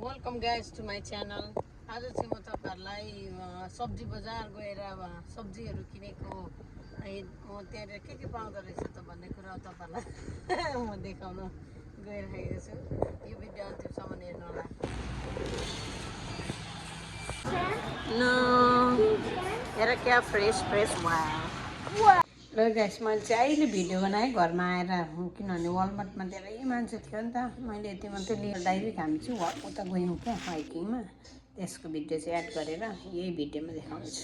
Welcome guys to my channel. आज चाहिँ म तपाईँहरूलाई सब्जी बजार गएर सब्जीहरू किनेको त्यहाँनिर के पाउँदो रहेछ त भन्ने कुरा तपाईँहरूलाई म देखाउन गइरहेको छु। यो भिडियो अन्तिमसम्म हेर्नु होला। हेर क्या फ्रेस वा र गाइस मैले चाहिँ अहिले भिडियो बनाएँ घरमा आएर, किनभने वालमार्टमा धेरै मान्छे थियो नि त। मैले यति मात्रै लिएर डाइरेक्ट हामी चाहिँ उता गयौँ क्या हाइकिङमा, त्यसको भिडियो चाहिँ एड गरेर यही भिडियोमा देखाउँछु।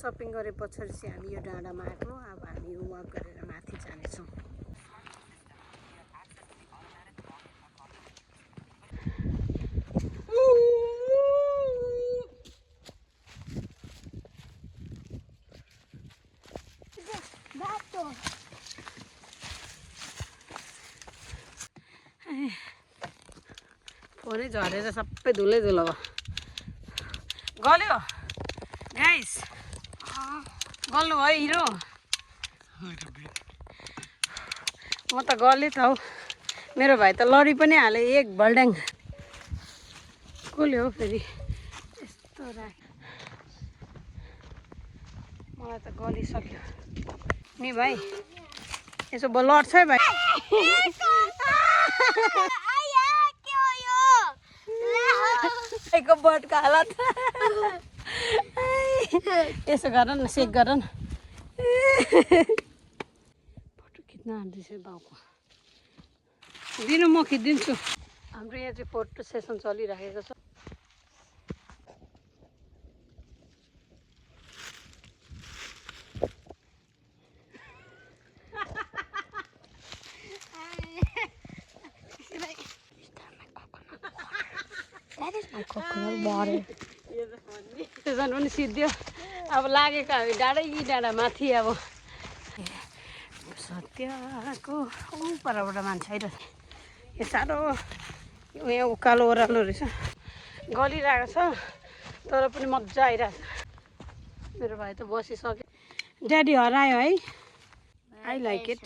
सपिङ गरे पछाडि चाहिँ हामी यो डाँडामा आएको। अब हामी वाक गरेर माथि जानेछौँ। फोनै झरेर सबै धुलै धुलो भयो। गल्यो गाइस, गल्नु भयो हिरो। म त गलेँ त हौ। मेरो भाइ त लडी पनि हाले एक भल्ड्याङ। कसले हो फेरि यस्तो मलाई त गलिसक्यो नि भाइ। यसो लड्छ है भाइ। बटको हालत यसो गर न, सेक गर न। फोटो खिच्न आँट्दैछ बाउको। दिनु म खिचिदिन्छु। हाम्रो यहाँ चाहिँ फोटो सेसन चलिरहेको छ। सेसन पनि सिद्धियो। अब लागेको हामी डाँडा माथि। अब सत्यको परबाट मान्छे आइरहेछ। यो साह्रो यहाँ उकालो ओह्रालो रहेछ, गलिरहेको छ तर पनि मजा आइरहेछ। मेरो भाइ त बसिसक्यो। ड्याडी हरायो है। I like it.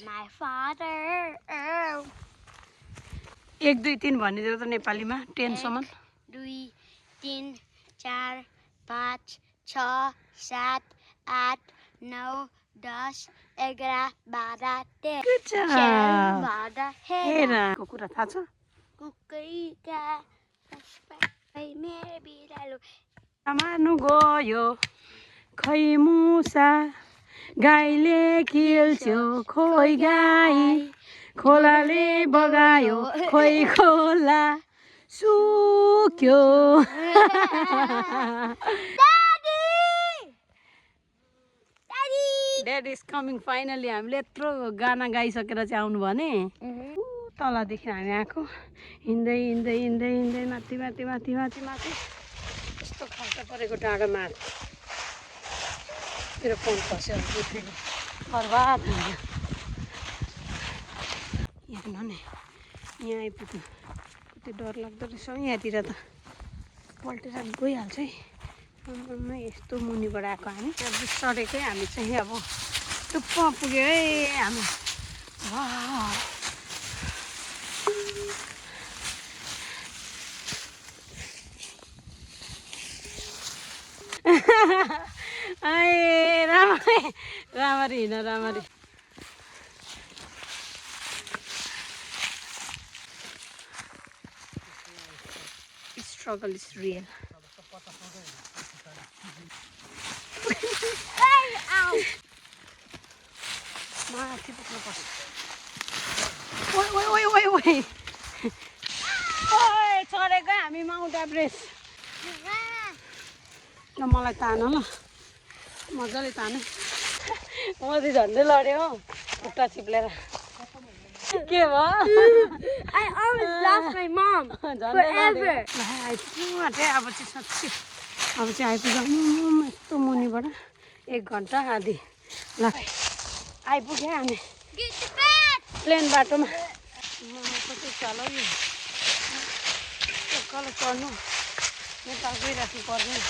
1 2 3 भनिदियो त नेपालीमा 10 सम्म। 1 2 3 4 5 6 7 8 9 10 11 12 13 हेर को कुरा थाहा छ? कुकैका मेरो बिरालो मार्नु गयो खै मुसा, गाईले खेल्छ्यो खोइ गाई, खोलाले बगायो खोइ खोला सुक्यो। Daddy is coming finally. हामीले यत्रो गाना गाइसकेर चाहिँ आउनु भने तलदेखि हामी आएको। हिँड्दै हिँड्दै हिँड्दै हिँड्दै माथि माथि माथि माथि माथि यस्तो खाल्टा परेको डाँडोमा आएको। मेरो फोन खस्यो फेरि बर्बाद भयो। यहाँ नि यहाँ आइपुग्नु कति डर लाग्दो रहेछ। यहाँतिर त पल्टेर गइहाल्छ है। यस्तो मुनिबाट आएको हामी। सडेकै हामी चाहिँ अब टुप्पमा पुग्यो है हामी। राम्ररी हिँड राम्ररी। Struggle is real. माथि पुग्नुपर्छ। ओइ चढेको हामी माउन्ट एभरेस्ट। ल मलाई तान ल, मजाले तान। म चाहिँ झन्डै लड्यो हो खुट्टा चिप्लेर। के भयो? I always lost my mom forever. आइपुग्नु आँटे अब चाहिँ साँच्ची। अब चाहिँ आइपुग्यो यस्तो मुनिबाट 1 घन्टा आधी। ल आइपुग्यो हामी प्लेन बाटोमा। कति चालो यो उकालो चढ्नु नेपाल गइराख्नु पर्दैन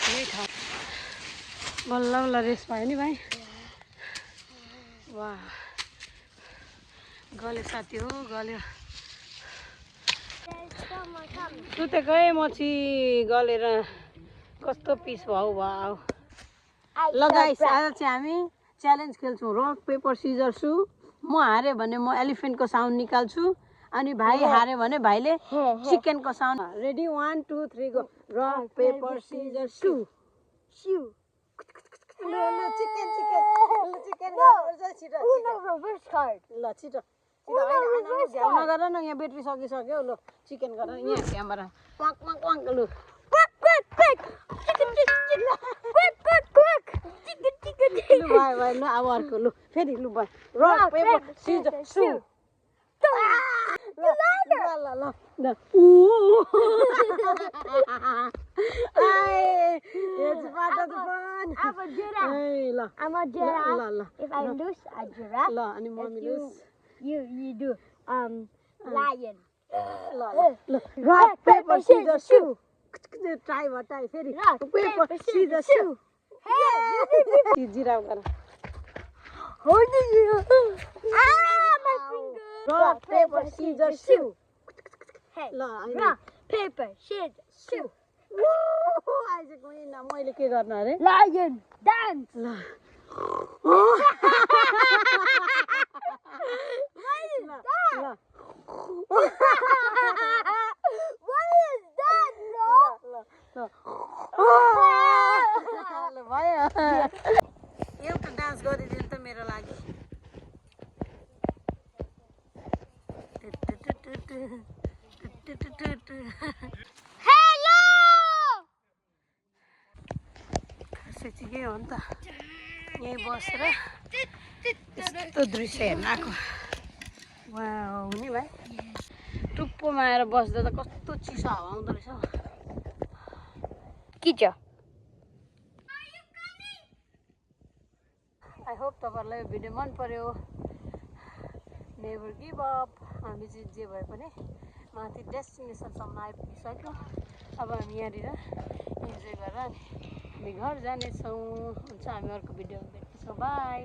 यही ठाउँ। बल्ल बल्ल रेस भयो नि भाइ। वाह गल्यो साथी हो गल्यो। सुतेकै मछि गलेर कस्तो पिस भाउ भाउ ल गाइस आज चाहिँ हामी च्यालेन्ज खेल्छौँ रक पेपर सिजर सु म हारे भने म एलिफेन्टको साउन्ड निकाल्छु अनि भाइ हारे भने भाइले चिकनको sound ready 1 2 3 go rock paper scissor shoot Shoe. ल चिकन छिटो Reverse card. ल छिटो नगर न यहाँ ब्याट्री सकिसक्यो ल चिकन गर यहाँ क्यामेरा क्वाक क्वाक क्वाक लु Quick. Quick. Chicken. लु भाइ ल अब अर्को लु फेरि लु भाइ रक पेपर सिजर सु ल it's part of the fun. I'm a giraffe. I'm a giraffe. If I lose a giraffe, ल अनि मम्मी लुस you do lion. ल rock paper scissor shoot try भटाई फेरि Rock, paper paper, scissor scissors, shoot Hey, giraffe गर holding you. My finger. Rock paper scissor shoot Hey, ल अनि rock, paper, scissors, shoe. आइजको न मैले के गर्नु अरे Lion, dance. ल ल What is that, bro? ल भयो एउटा डान्स गरिदिनु त मेरो लागि Hello. खासै चाहिँ के हो नि त यहीँ बसेर यस्तो दृश्य हेर्न आएको वाउ नि भाइ टुप्पोमा आएर बस्दा त कस्तो चिसो हावा आउँदो रहेछ हौ। Kitcha. आई होप तपाईँहरूलाई यो भिडियो मन पर्यो नेभर गिभ अप हामी चाहिँ जे भए पनि माथि डेस्टिनेसनसम्म आइपुगिसक्यो अब हामी यहाँनिर इन्जोय गरेर हामी घर जानेछौँ हुन्छ हामी अर्को भिडियोमा भेट्नेछौँ बाई